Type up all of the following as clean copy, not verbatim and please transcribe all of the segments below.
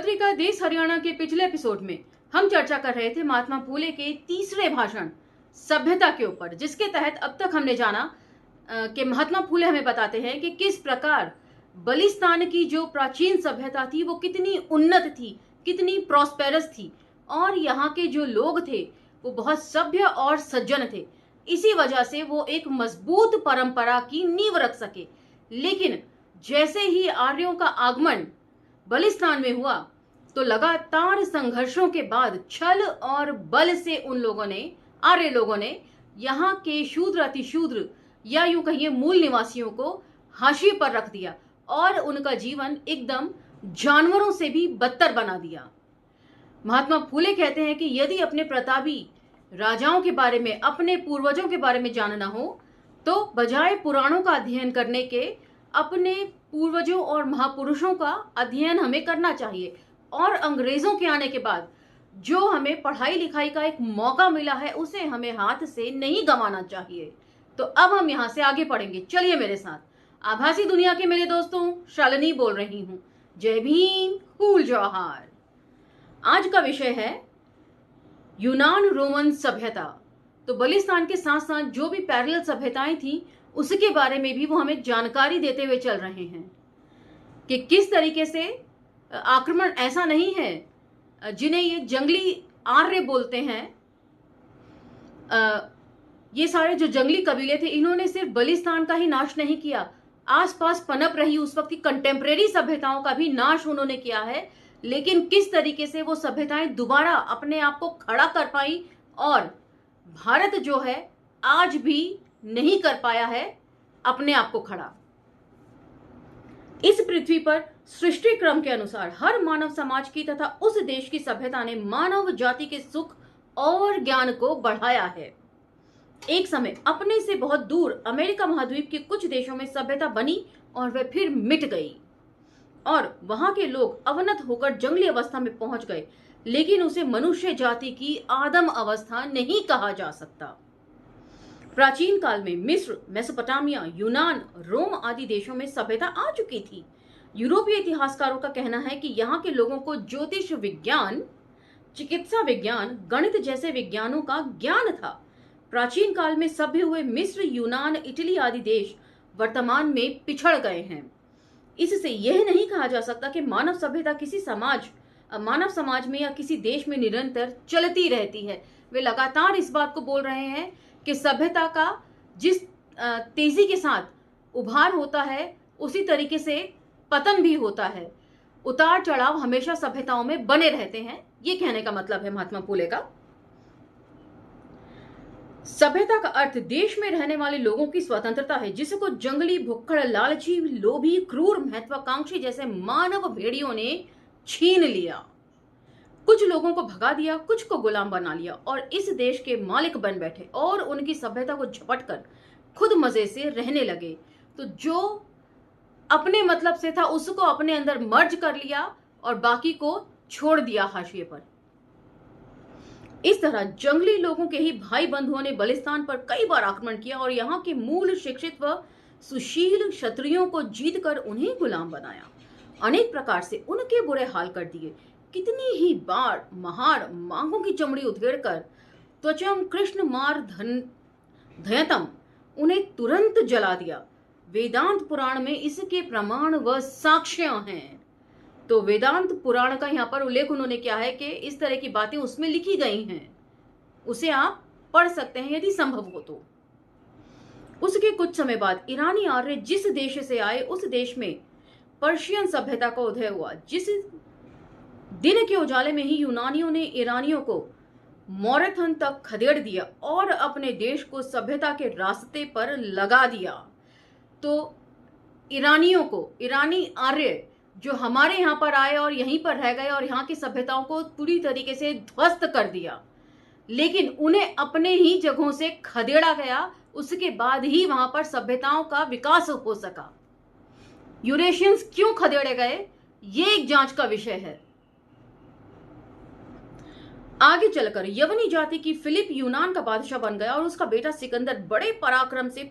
पत्रिका देश हरियाणा के पिछले एपिसोड में हम चर्चा कर रहे थे महात्मा फूले के तीसरे भाषण सभ्यता के ऊपर, जिसके तहत अब तक हमने जाना कि महात्मा फूले हमें बताते हैं कि किस प्रकार बलिस्तान की जो प्राचीन सभ्यता थी वो कितनी उन्नत थी, कितनी प्रॉस्पेरस थी और यहाँ के जो लोग थे वो बहुत सभ्य और सज्जन थे। इसी वजह से वो एक मजबूत परंपरा की नींव रख सके। लेकिन जैसे ही आर्यों का आगमन बलिस्तान में हुआ तो लगातार संघर्षों के बाद छल और बल से उन लोगों ने, आर्य लोगों ने, यहाँ के शूद्र अतिशूद्र या यूं कहिए मूल निवासियों को हाशिए पर रख दिया और उनका जीवन एकदम जानवरों से भी बदतर बना दिया। महात्मा फूले कहते हैं कि यदि अपने प्रतापी राजाओं के बारे में, अपने पूर्वजों के बारे में जानना हो तो बजाय पुराणों का अध्ययन करने के अपने पूर्वजों और महापुरुषों का अध्ययन हमें करना चाहिए। और अंग्रेजों के आने के बाद जो हमें पढ़ाई लिखाई का एक मौका मिला है उसे हमें हाथ से नहीं गंवाना चाहिए। तो अब हम यहाँ से आगे पढ़ेंगे, चलिए मेरे साथ। आभासी दुनिया के मेरे दोस्तों, शालिनी बोल रही हूँ। जय भीम, कूल जौहार। आज का विषय है यूनान रोमन सभ्यता। तो बलिस्तान के साथ साथ जो भी पैरेलल सभ्यताएं थी उसके बारे में भी वो हमें जानकारी देते हुए चल रहे हैं कि किस तरीके से आक्रमण ऐसा नहीं है जिन्हें ये जंगली आर्य बोलते हैं। ये सारे जो जंगली कबीले थे इन्होंने सिर्फ बलिस्तान का ही नाश नहीं किया, आसपास पनप रही उस वक्त की कंटेम्प्रेरी सभ्यताओं का भी नाश उन्होंने किया है। लेकिन किस तरीके से वो सभ्यताएं दोबारा अपने आप को खड़ा कर पाई और भारत जो है आज भी नहीं कर पाया है अपने आप को खड़ा। इस पृथ्वी पर सृष्टि क्रम के अनुसार हर मानव समाज की तथा उस देश की सभ्यता ने मानव जाति के सुख और ज्ञान को बढ़ाया है। एक समय अपने से बहुत दूर अमेरिका महाद्वीप के कुछ देशों में सभ्यता बनी और वह फिर मिट गई और वहां के लोग अवनत होकर जंगली अवस्था में पहुंच गए, लेकिन उसे मनुष्य जाति की आदम अवस्था नहीं कहा जा सकता। प्राचीन काल में मिस्र, मेसोपोटामिया, यूनान, रोम आदि देशों में सभ्यता आ चुकी थी। यूरोपीय इतिहासकारों का कहना है कि यहाँ के लोगों को ज्योतिष विज्ञान, चिकित्सा विज्ञान, गणित जैसे विज्ञानों का ज्ञान था। प्राचीन काल में सभ्य हुए मिस्र, यूनान, इटली आदि देश वर्तमान में पिछड़ गए हैं। इससे यह नहीं कहा जा सकता कि मानव सभ्यता मानव समाज में या किसी देश में निरंतर चलती रहती है। वे लगातार इस बात को बोल रहे हैं कि सभ्यता का जिस तेजी के साथ उभार होता है उसी तरीके से पतन भी होता है। उतार चढ़ाव हमेशा सभ्यताओं में बने रहते हैं, ये कहने का मतलब है महात्मा फूले का। सभ्यता का अर्थ देश में रहने वाले लोगों की स्वतंत्रता है, जिसको जंगली, भुक्खड़, लालची, लोभी, क्रूर, महत्वाकांक्षी जैसे मानव भेड़ियों ने छीन लिया। कुछ लोगों को भगा दिया, कुछ को गुलाम बना लिया और इस देश के मालिक बन बैठे और उनकी सभ्यता को झपट कर खुद मजे से रहने लगे। तो जो अपने मतलब से था उसको अपने अंदर मर्ज कर लिया और बाकी को छोड़ दिया हाशिए पर। इस तरह जंगली लोगों के ही भाई बंधुओं ने बलिस्तान पर कई बार आक्रमण किया और यहाँ के मूल शिक्षित व सुशील क्षत्रियों को जीतकर उन्हें गुलाम बनाया। अनेक प्रकार से उनके बुरे हाल कर दिए। कितनी ही बार महार मांगों की चमड़ी उधेड़कर त्वचम कृष्ण मार धयतम उन्हें तुरंत जला दिया। वेदांत पुराण में इसके प्रमाण व साक्ष्य हैं। तो वेदांत पुराण का यहाँ पर उल्लेख उन्होंने किया है कि इस तरह की बातें उसमें लिखी गई हैं, उसे आप पढ़ सकते हैं यदि संभव हो तो। उसके कुछ समय बाद ईरानी आर्य जिस देश से आए उस देश में पर्शियन सभ्यता का उदय हुआ। जिस दिन के उजाले में ही यूनानियों ने ईरानियों को मैराथन तक खदेड़ दिया और अपने देश को सभ्यता के रास्ते पर लगा दिया। तो ईरानियों को, ईरानी आर्य जो हमारे यहाँ पर आए और यहीं पर रह गए और यहाँ की सभ्यताओं को पूरी तरीके से ध्वस्त कर दिया, लेकिन उन्हें अपने ही जगहों से खदेड़ा गया। उसके बाद ही वहां पर सभ्यताओं का विकास हो सका। यूरेशियंस क्यों खदेड़े गए, ये एक जांच का विषय है। आगे चलकर यवनी जाति की फिलिप यूनान का बादशाह बन गया और उसका बेटा सिकंदर बड़े पराक्रम से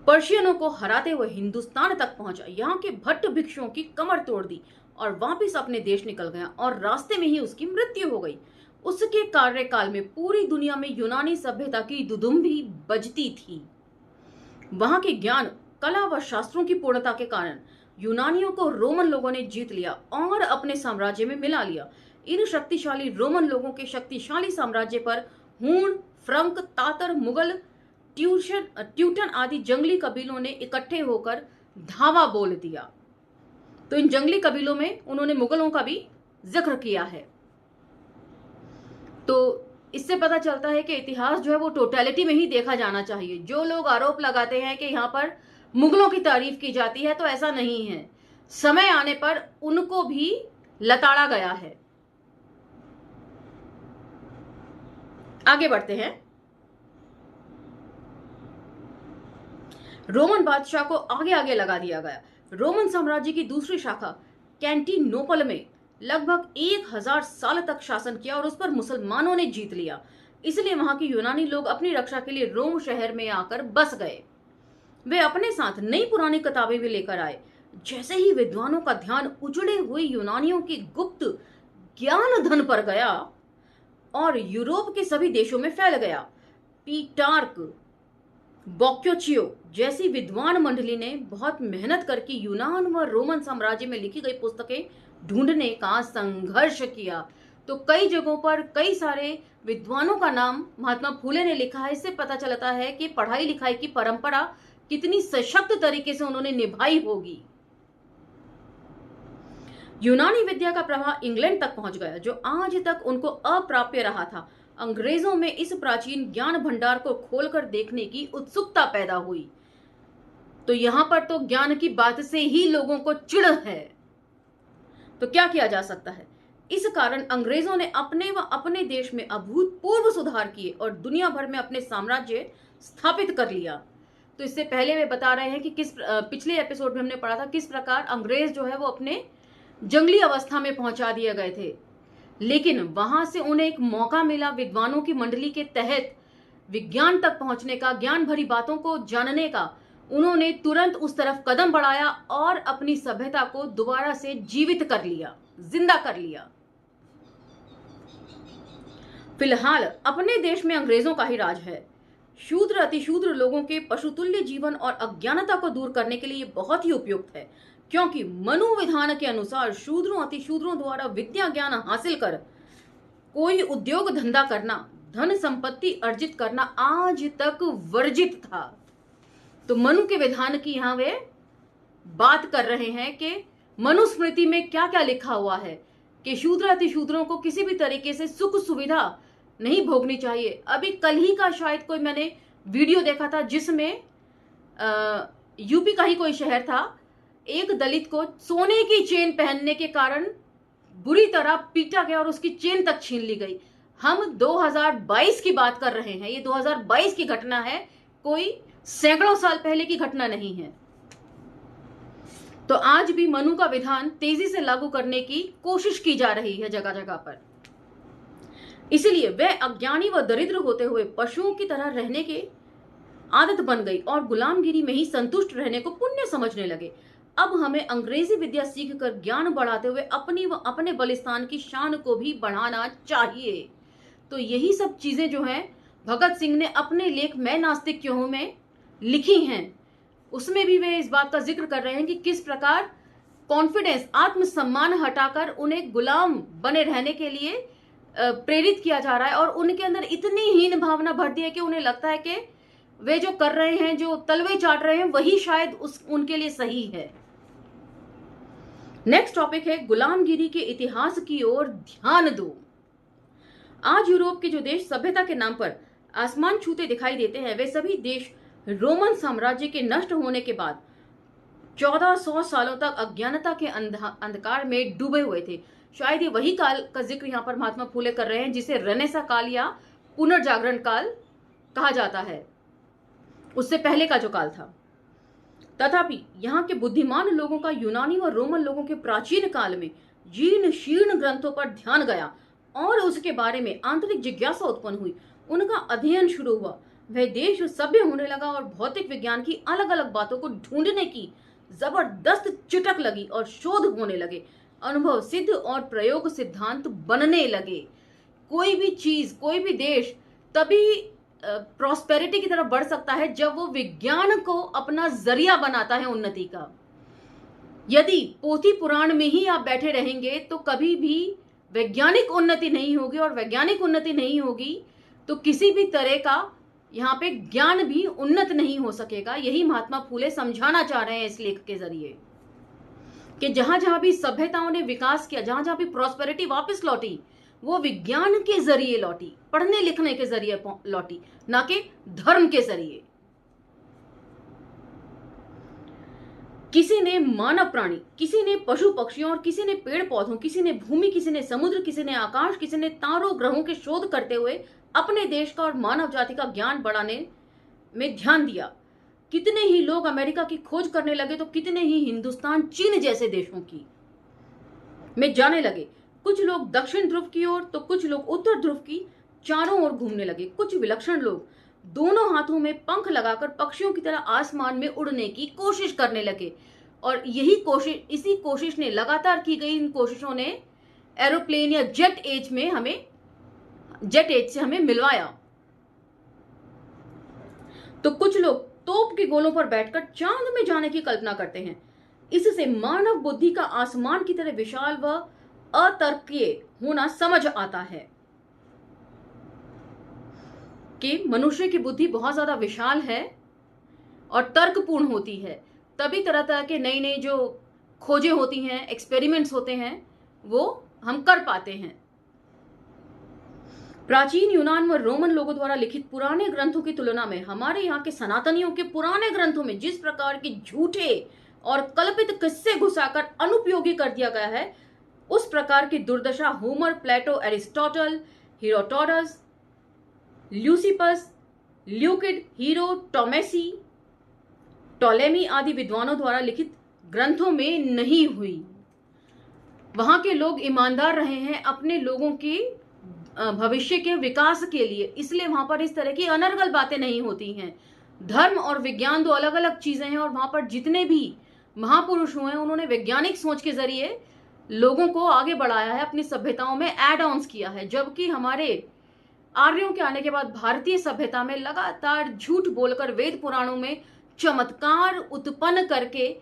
पर्शियनों को हराते हुए हिंदुस्तान तक पहुंचा, यहाँ के भट्ट भिक्षुओं की कमर तोड़ दी और वापस अपने देश निकल गया और रास्ते में ही उसकी मृत्यु हो गई। उसके कार्यकाल में पूरी दुनिया में यूनानी सभ्यता की दुदुम्भी बजती थी। वहां के ज्ञान, कला व शास्त्रों की पूर्णता के कारण यूनानियों को रोमन लोगों ने जीत लिया और अपने साम्राज्य में मिला लिया। इन शक्तिशाली रोमन लोगों के शक्तिशाली साम्राज्य पर हूण, फ्रंक, तातर, मुगल, ट्यूटन आदि जंगली कबीलों ने इकट्ठे होकर धावा बोल दिया। तो इन जंगली कबीलों में उन्होंने मुगलों का भी जिक्र किया है। तो इससे पता चलता है कि इतिहास जो है वो टोटलिटी में ही देखा जाना चाहिए। जो लोग आरोप लगाते हैं कि यहाँ पर मुगलों की तारीफ की जाती है, तो ऐसा नहीं है। समय आने पर उनको भी लताड़ा गया है। आगे बढ़ते हैं। रोमन बादशाह को आगे आगे लगा दिया गया। रोमन साम्राज्य की दूसरी शाखा कैंटिनोपल में लगभग 1000 साल तक शासन किया और उस पर मुसलमानों ने जीत लिया। इसलिए वहां के यूनानी लोग अपनी रक्षा के लिए रोम शहर में आकर बस गए। वे अपने साथ नई पुरानी किताबें भी लेकर आए। जैसे ही विद्वानों का ध्यान उजड़े हुए यूनानियों की गुप्त ज्ञान धन पर गया और यूरोप के सभी देशों में फैल गया, पीटार्क, बोक्योचियो जैसी विद्वान मंडली ने बहुत मेहनत करके यूनान व रोमन साम्राज्य में लिखी गई पुस्तकें ढूंढने का संघर्ष किया। तो कई जगहों पर कई सारे विद्वानों का नाम महात्मा फूले ने लिखा है। इससे पता चलता है कि पढ़ाई लिखाई की परंपरा कितनी सशक्त तरीके से उन्होंने निभाई होगी। यूनानी विद्या का प्रभाव इंग्लैंड तक पहुंच गया, जो आज तक उनको अप्राप्य रहा था। अंग्रेजों में इस प्राचीन ज्ञान भंडार को खोलकर देखने की उत्सुकता पैदा हुई। तो यहां पर तो ज्ञान की बात से ही लोगों को चिढ़ है। तो क्या किया जा सकता है? इस कारण अंग्रेजों ने अपने व अपने देश में अभूतपूर्व सुधार किए और दुनिया भर में अपने साम्राज्य स्थापित कर लिया। तो इससे पहले वे बता रहे हैं कि पिछले एपिसोड में हमने पढ़ा था किस प्रकार अंग्रेज जो है वो अपने जंगली अवस्था में पहुंचा दिए गए थे, लेकिन वहां से उन्हें एक मौका मिला विद्वानों की मंडली के तहत विज्ञान तक पहुंचने का, ज्ञान भरी बातों को जानने का। उन्होंने तुरंत उस तरफ कदम बढ़ाया और अपनी सभ्यता को दोबारा से जीवित कर लिया, जिंदा कर लिया। फिलहाल अपने देश में अंग्रेजों का ही राज है। शूद्र अतिशूद्र लोगों के पशुतुल्य जीवन और अज्ञानता को दूर करने के लिए बहुत ही उपयुक्त है, क्योंकि मनु विधान के अनुसार शूद्रों अतिशूद्रों द्वारा विद्या ज्ञान हासिल कर कोई उद्योग धंधा करना, धन संपत्ति अर्जित करना आज तक वर्जित था। तो मनु के विधान की यहां वे बात कर रहे हैं कि मनुस्मृति में क्या क्या लिखा हुआ है कि शूद्र अतिशूद्रों को किसी भी तरीके से सुख सुविधा नहीं भोगनी चाहिए। अभी कल ही का शायद कोई मैंने वीडियो देखा था जिसमें यूपी का ही कोई शहर था, एक दलित को सोने की चेन पहनने के कारण बुरी तरह पीटा गया और उसकी चेन तक छीन ली गई। हम 2022 की बात कर रहे हैं, ये 2022 की घटना है, कोई सैकड़ों साल पहले की घटना नहीं है। तो आज भी मनु का विधान तेजी से लागू करने की कोशिश की जा रही है जगह जगह पर। इसलिए वह अज्ञानी व दरिद्र होते हुए पशुओं की तरह रहने की आदत बन गई और गुलामगिरी में ही संतुष्ट रहने को पुण्य समझने लगे। अब हमें अंग्रेजी विद्या सीखकर ज्ञान बढ़ाते हुए अपनी व अपने बलिस्तान की शान को भी बढ़ाना चाहिए। तो यही सब चीजें जो हैं भगत सिंह ने अपने लेख मैं नास्तिक क्यों हूं में लिखी हैं। उसमें भी वे इस बात का जिक्र कर रहे हैं कि किस प्रकार कॉन्फिडेंस, आत्मसम्मान हटाकर उन्हें गुलाम बने रहने के लिए प्रेरित किया जा रहा है और उनके अंदर इतनी हीन भावना भर दी है कि उन्हें लगता है कि वे जो कर रहे हैं, जो तलवे चाट रहे हैं, वही शायद उनके लिए सही है। नेक्स्ट टॉपिक है गुलामगिरी के इतिहास की ओर ध्यान दो। आज यूरोप के जो देश सभ्यता के नाम पर आसमान छूते दिखाई देते हैं, वे सभी देश रोमन साम्राज्य के नष्ट होने के बाद 1400 सालों तक अज्ञानता के अंधकार में डूबे हुए थे। शायद ये वही काल का जिक्र यहाँ पर महात्मा फूले कर रहे हैं जिसे रेनेसा काल या पुनर्जागरण काल कहा जाता है, उससे पहले का जो काल था। तथापि यहाँ के बुद्धिमान लोगों का यूनानी व रोमन लोगों के प्राचीन काल में जीर्ण शीर्ण ग्रंथों पर ध्यान गया और उसके बारे में आंतरिक जिज्ञासा उत्पन्न हुई। उनका अध्ययन शुरू हुआ। वह देश सभ्य होने लगा और भौतिक विज्ञान की अलग अलग बातों को ढूंढने की जबरदस्त चुटक लगी और शोध होने लगे, अनुभव सिद्ध और प्रयोग सिद्धांत बनने लगे। कोई भी चीज, कोई भी देश तभी प्रॉस्पेरिटी की तरफ बढ़ सकता है जब वो विज्ञान को अपना जरिया बनाता है उन्नति का। यदि पोथी पुराण में ही आप बैठे रहेंगे तो कभी भी वैज्ञानिक उन्नति नहीं होगी, और वैज्ञानिक उन्नति नहीं होगी तो किसी भी तरह का यहाँ पे ज्ञान भी उन्नत नहीं हो सकेगा। यही महात्मा फूले समझाना चाह रहे हैं इस लेख के जरिए कि जहां जहां भी सभ्यताओं ने विकास किया, जहां जहां भी प्रॉस्पेरिटी वापस लौटी, वो विज्ञान के जरिए लौटी, पढ़ने लिखने के जरिए लौटी, ना कि धर्म के जरिए। किसी ने मानव प्राणी, किसी ने पशु पक्षियों और किसी ने पेड़ पौधों, किसी ने भूमि, किसी ने समुद्र, किसी ने आकाश, किसी ने तारों ग्रहों के शोध करते हुए अपने देश का और मानव जाति का ज्ञान बढ़ाने में ध्यान दिया। कितने ही लोग अमेरिका की खोज करने लगे तो कितने ही हिंदुस्तान, चीन जैसे देशों की में जाने लगे। कुछ लोग दक्षिण ध्रुव की ओर तो कुछ लोग उत्तर ध्रुव की चारों ओर घूमने लगे। कुछ विलक्षण लोग दोनों हाथों में पंख लगाकर पक्षियों की तरह आसमान में उड़ने की कोशिश करने लगे, और इसी कोशिश ने लगातार की गई इन कोशिशों ने एरोप्लेन या जेट एज से हमें मिलवाया। तो कुछ लोग तोप के गोलों पर बैठकर चांद में जाने की कल्पना करते हैं। इससे मानव बुद्धि का आसमान की तरह विशाल व अतर्कीय होना समझ आता है कि मनुष्य की बुद्धि बहुत ज्यादा विशाल है और तर्कपूर्ण होती है, तभी तरह तरह के नई नई जो खोजें होती हैं, एक्सपेरिमेंट्स होते हैं, वो हम कर पाते हैं। प्राचीन यूनान व रोमन लोगों द्वारा लिखित पुराने ग्रंथों की तुलना में हमारे यहाँ के सनातनियों के पुराने ग्रंथों में जिस प्रकार के झूठे और कल्पित किस्से घुसाकर अनुपयोगी कर दिया गया है, उस प्रकार की दुर्दशा Homer, Plato, Aristotle, Herodotus, Leucippus, ल्यूकिड, हीरो, टोलेमी आदि विद्वानों द्वारा लिखित ग्रंथों में नहीं हुई। वहां के लोग ईमानदार रहे हैं अपने लोगों के भविष्य के विकास के लिए, इसलिए वहां पर इस तरह की अनर्गल बातें नहीं होती हैं। धर्म और विज्ञान दो अलग अलग चीजें हैं, और वहां पर जितने भी महापुरुष हुए उन्होंने वैज्ञानिक सोच के जरिए लोगों को आगे बढ़ाया है, अपनी सभ्यताओं में एड ऑन्स किया है। जबकि हमारे आर्यों के आने के बाद भारतीय सभ्यता में लगातार झूठ बोलकर वेद पुराणों में चमत्कार उत्पन्न करके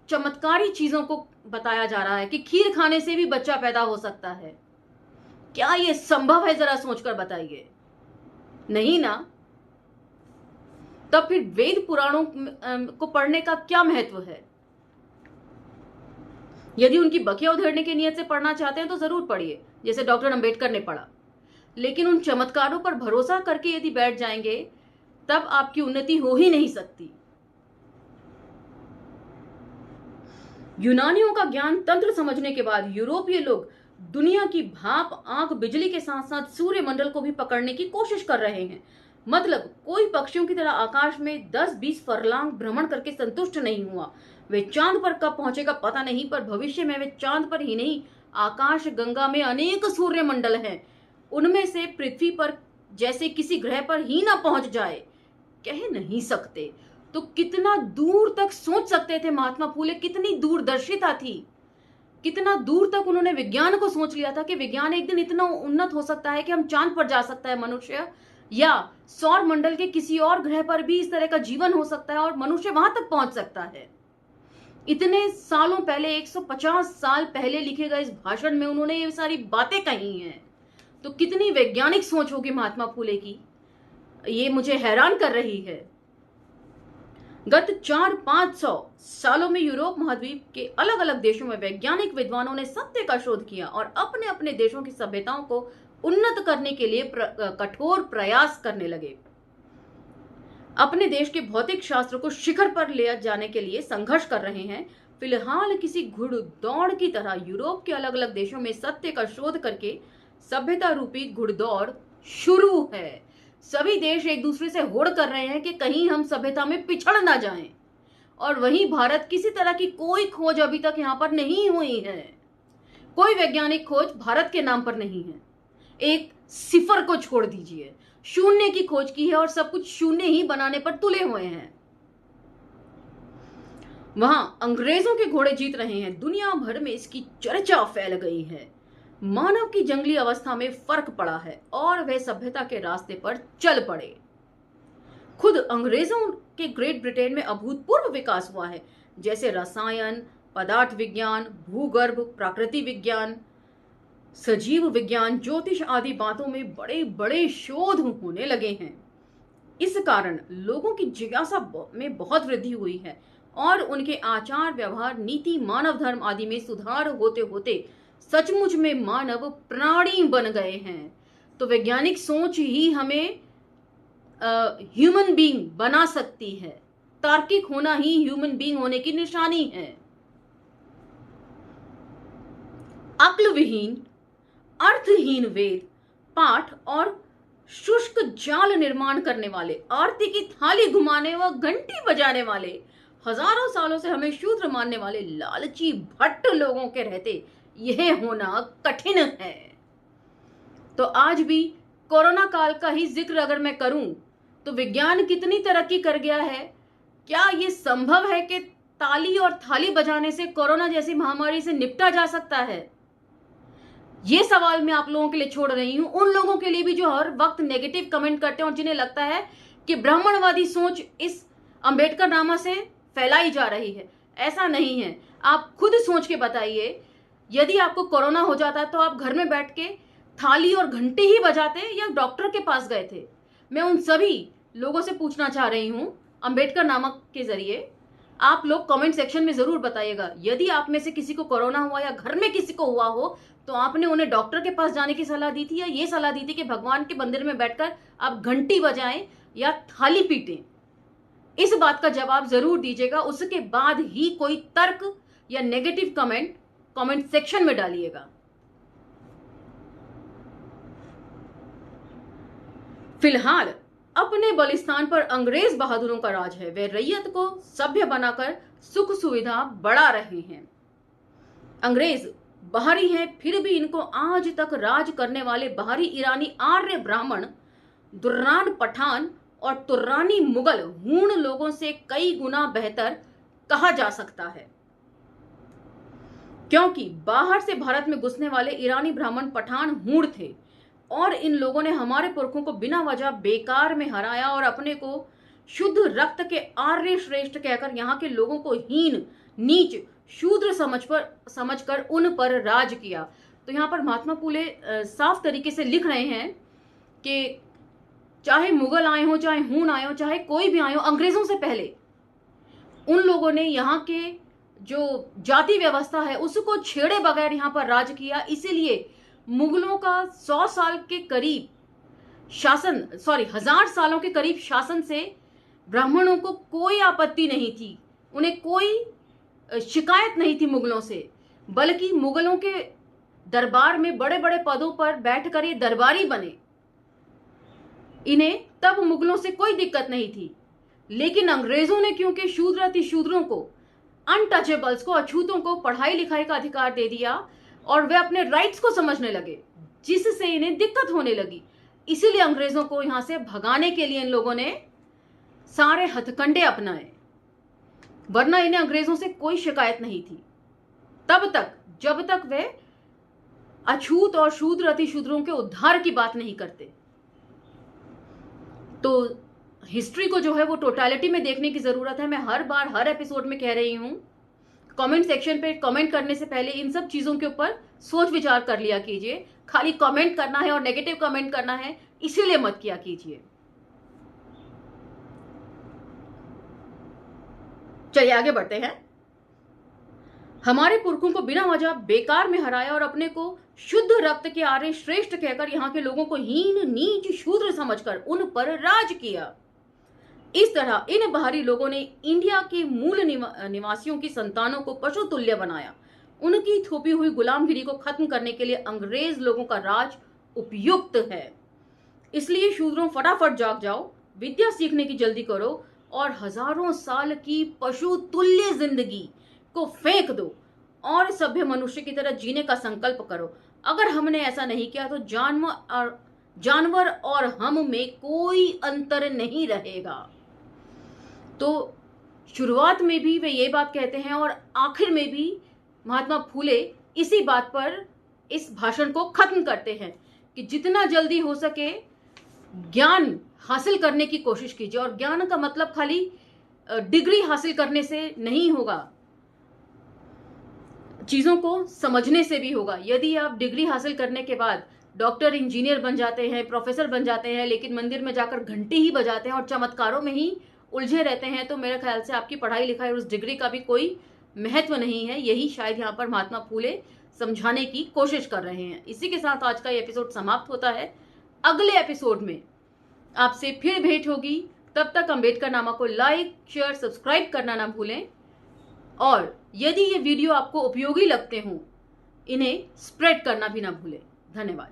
चमत्कारी चीजों को बताया जा रहा है कि खीर खाने से भी बच्चा पैदा हो सकता है। क्या यह संभव है? जरा सोचकर बताइए। नहीं ना? तब फिर वेद पुराणों को पढ़ने का क्या महत्व है? यदि उनकी बखिया उधेड़ने की नियत से पढ़ना चाहते हैं तो जरूर पढ़िए, जैसे डॉक्टर अंबेडकर ने पढ़ा। लेकिन उन चमत्कारों पर भरोसा करके यदि बैठ जाएंगे तब आपकी उन्नति हो ही नहीं सकती। यूनानियों का ज्ञान तंत्र समझने के बाद यूरोपीय लोग दुनिया की भाप, आंख, बिजली के साथ साथ सूर्यमंडल को भी पकड़ने की कोशिश कर रहे हैं। मतलब कोई पक्षियों की तरह आकाश में 10-20 फरलांग भ्रमण करके संतुष्ट नहीं हुआ। वे चांद पर कब पहुंचेगा पता नहीं, पर भविष्य में वे चांद पर ही नहीं, आकाश गंगा में अनेक सूर्यमंडल हैं, उनमें से पृथ्वी पर जैसे किसी ग्रह पर ही ना पहुंच जाए, कह नहीं सकते। तो कितना दूर तक सोच सकते थे महात्मा फूले, कितनी दूरदर्शिता थी, कितना दूर तक उन्होंने विज्ञान को सोच लिया था कि विज्ञान एक दिन इतना उन्नत हो सकता है कि हम चांद पर जा सकता है मनुष्य, या सौर मंडल के किसी और ग्रह पर भी इस तरह का जीवन हो सकता है और मनुष्य वहां तक पहुंच सकता है। इतने सालों पहले, 150 साल पहले लिखे गए इस भाषण में उन्होंने ये सारी बातें कही हैं। तो कितनी वैज्ञानिक सोच होगी महात्मा फूले की, ये मुझे हैरान कर रही है। गत 400-500 सालों में यूरोप महाद्वीप के अलग अलग देशों में वैज्ञानिक विद्वानों ने सत्य का शोध किया और अपने अपने देशों की सभ्यताओं को उन्नत करने के लिए कठोर प्रयास करने लगे। अपने देश के भौतिक शास्त्र को शिखर पर ले जाने के लिए संघर्ष कर रहे हैं। फिलहाल किसी घुड़दौड़ की तरह यूरोप के अलग अलग देशों में सत्य का शोध करके सभ्यता रूपी घुड़दौड़ शुरू है। सभी देश एक दूसरे से होड़ कर रहे हैं कि कहीं हम सभ्यता में पिछड़ ना जाएं, और वहीं भारत, किसी तरह की कोई खोज अभी तक यहां पर नहीं हुई है। कोई वैज्ञानिक खोज भारत के नाम पर नहीं है। एक सिफर को छोड़ दीजिए, शून्य की खोज की है और सब कुछ शून्य ही बनाने पर तुले हुए हैं। वहां अंग्रेजों के घोड़े जीत रहे हैं, दुनिया भर में इसकी चर्चा फैल गई है। मानव की जंगली अवस्था में फर्क पड़ा है और वे सभ्यता के रास्ते पर चल पड़े। खुद अंग्रेजों के ग्रेट ब्रिटेन में अभूतपूर्व विकास हुआ है, जैसे रसायन, पदार्थ विज्ञान, भूगर्भ, प्रकृति विज्ञान, सजीव विज्ञान, ज्योतिष आदि बातों में बड़े बड़े शोध होने लगे हैं। इस कारण लोगों की जिज्ञासा में बहुत वृद्धि हुई है और उनके आचार व्यवहार, नीति, मानव धर्म आदि में सुधार होते होते सचमुच में मानव प्राणी बन गए हैं। तो वैज्ञानिक सोच ही हमें ह्यूमन बीइंग बना सकती है। तार्किक होना ही ह्यूमन बीइंग होने की निशानी है। अक्ल विहीन, अर्थहीन वेद पाठ और शुष्क जाल निर्माण करने वाले, आरती की थाली घुमाने व घंटी बजाने वाले, हजारों सालों से हमें शूद्र मानने वाले लालची भट्ट लोगों के रहते यह होना कठिन है। तो आज भी कोरोना काल का ही जिक्र अगर मैं करूं तो विज्ञान कितनी तरक्की कर गया है। क्या यह संभव है कि ताली और थाली बजाने से कोरोना जैसी महामारी से निपटा जा सकता है? ये सवाल मैं आप लोगों के लिए छोड़ रही हूं, उन लोगों के लिए भी जो हर वक्त नेगेटिव कमेंट करते हैं और जिन्हें लगता है कि ब्राह्मणवादी सोच इस अंबेडकर नामा से फैलाई जा रही है। ऐसा नहीं है। आप खुद सोच के बताइए, यदि आपको कोरोना हो जाता तो आप घर में बैठ के थाली और घंटी ही बजाते या डॉक्टर के पास गए थे? मैं उन सभी लोगों से पूछना चाह रही हूं अंबेडकर नामक के जरिए। आप लोग कमेंट सेक्शन में जरूर बताइएगा, यदि आप में से किसी को कोरोना हुआ या घर में किसी को हुआ हो तो आपने उन्हें डॉक्टर के पास जाने की सलाह दी थी या ये सलाह दी थी कि भगवान के मंदिर में बैठकर आप घंटी बजाएं या थाली पीटें? इस बात का जवाब जरूर दीजिएगा। उसके बाद ही कोई तर्क या नेगेटिव कमेंट सेक्शन में डालिएगा। फिलहाल अपने बलिस्तान पर अंग्रेज बहादुरों का राज है। वे रैयत को सभ्य बनाकर सुख सुविधा बढ़ा रहे हैं। अंग्रेज बाहरी हैं, फिर भी इनको आज तक राज करने वाले बाहरी ईरानी, आर्य ब्राह्मण, दुर्रान पठान और तुर्रानी मुगल हूण लोगों से कई गुना बेहतर कहा जा सकता है, क्योंकि बाहर से भारत में घुसने वाले ईरानी ब्राह्मण पठान हूण थे और इन लोगों ने हमारे पुरखों को बिना वजह बेकार में हराया और अपने को शुद्ध रक्त के आर्य श्रेष्ठ कहकर यहाँ के लोगों को हीन, नीच, शूद्र समझकर उन पर राज किया। तो यहाँ पर महात्मा फूले साफ तरीके से लिख रहे हैं कि चाहे मुगल आए हो, चाहे हूण आए हो, चाहे कोई भी आए हो, अंग्रेजों से पहले उन लोगों ने यहाँ के जो जाति व्यवस्था है उसको छेड़े बगैर यहाँ पर राज किया। इसीलिए मुगलों का 100 साल के करीब शासन, 1000 सालों के करीब शासन से ब्राह्मणों को कोई आपत्ति नहीं थी, उन्हें कोई शिकायत नहीं थी मुगलों से, बल्कि मुगलों के दरबार में बड़े बड़े पदों पर बैठकर ये दरबारी बने। इन्हें तब मुगलों से कोई दिक्कत नहीं थी। लेकिन अंग्रेजों ने क्योंकि शूद्र अति शूद्रों को, अनटचेबल्स को, अछूतों को पढ़ाई लिखाई का अधिकार दे दिया और वे अपने राइट्स को समझने लगे, जिससे इन्हें दिक्कत होने लगी। इसीलिए अंग्रेजों को यहां से भगाने के लिए इन लोगों ने सारे हथकंडे अपनाए, वरना इन्हें अंग्रेजों से कोई शिकायत नहीं थी तब तक, जब तक वे अछूत और शूद्र अति शूद्रों के उद्धार की बात नहीं करते। तो हिस्ट्री को जो है वो टोटलिटी में देखने की जरूरत है। मैं हर बार हर एपिसोड में कह रही हूं, कमेंट सेक्शन पे कमेंट करने से पहले इन सब चीजों के ऊपर सोच विचार कर लिया कीजिए। खाली कमेंट करना है और नेगेटिव कमेंट करना है इसीलिए मत किया कीजिए। चलिए आगे बढ़ते हैं। हमारे पुरखों को बिना वजह बेकार में हराया और अपने को शुद्ध रक्त के आर्य श्रेष्ठ कहकर यहाँ के लोगों को हीन, नीच, शूद्र समझकर उन पर राज किया। इस तरह इन बाहरी लोगों ने इंडिया के मूल निवासियों की संतानों को पशु तुल्य बनाया। उनकी थोपी हुई गुलामगिरी को खत्म करने के लिए अंग्रेज लोगों का राज उपयुक्त है। इसलिए शूद्रों, फटाफट जाग जाओ, विद्या सीखने की जल्दी करो और हजारों साल की पशु तुल्य जिंदगी को फेंक दो और सभ्य मनुष्य की तरह जीने का संकल्प करो। अगर हमने ऐसा नहीं किया तो जानवर और हम में कोई अंतर नहीं रहेगा। तो शुरुआत में भी वे ये बात कहते हैं और आखिर में भी महात्मा फूले इसी बात पर इस भाषण को खत्म करते हैं कि जितना जल्दी हो सके ज्ञान हासिल करने की कोशिश कीजिए। और ज्ञान का मतलब खाली डिग्री हासिल करने से नहीं होगा, चीजों को समझने से भी होगा। यदि आप डिग्री हासिल करने के बाद डॉक्टर, इंजीनियर बन जाते हैं, प्रोफेसर बन जाते हैं, लेकिन मंदिर में जाकर घंटी ही बजाते हैं और चमत्कारों में ही उलझे रहते हैं, तो मेरे ख्याल से आपकी पढ़ाई लिखाई और उस डिग्री का भी कोई महत्व नहीं है। यही शायद यहाँ पर महात्मा फूले समझाने की कोशिश कर रहे हैं। इसी के साथ आज का ये एपिसोड समाप्त होता है। अगले एपिसोड में आपसे फिर भेंट होगी। तब तक अम्बेडकर नामा को लाइक, शेयर, सब्सक्राइब करना ना भूलें। और यदि ये वीडियो आपको उपयोगी लगते हों, इन्हें स्प्रेड करना भी ना भूलें। धन्यवाद।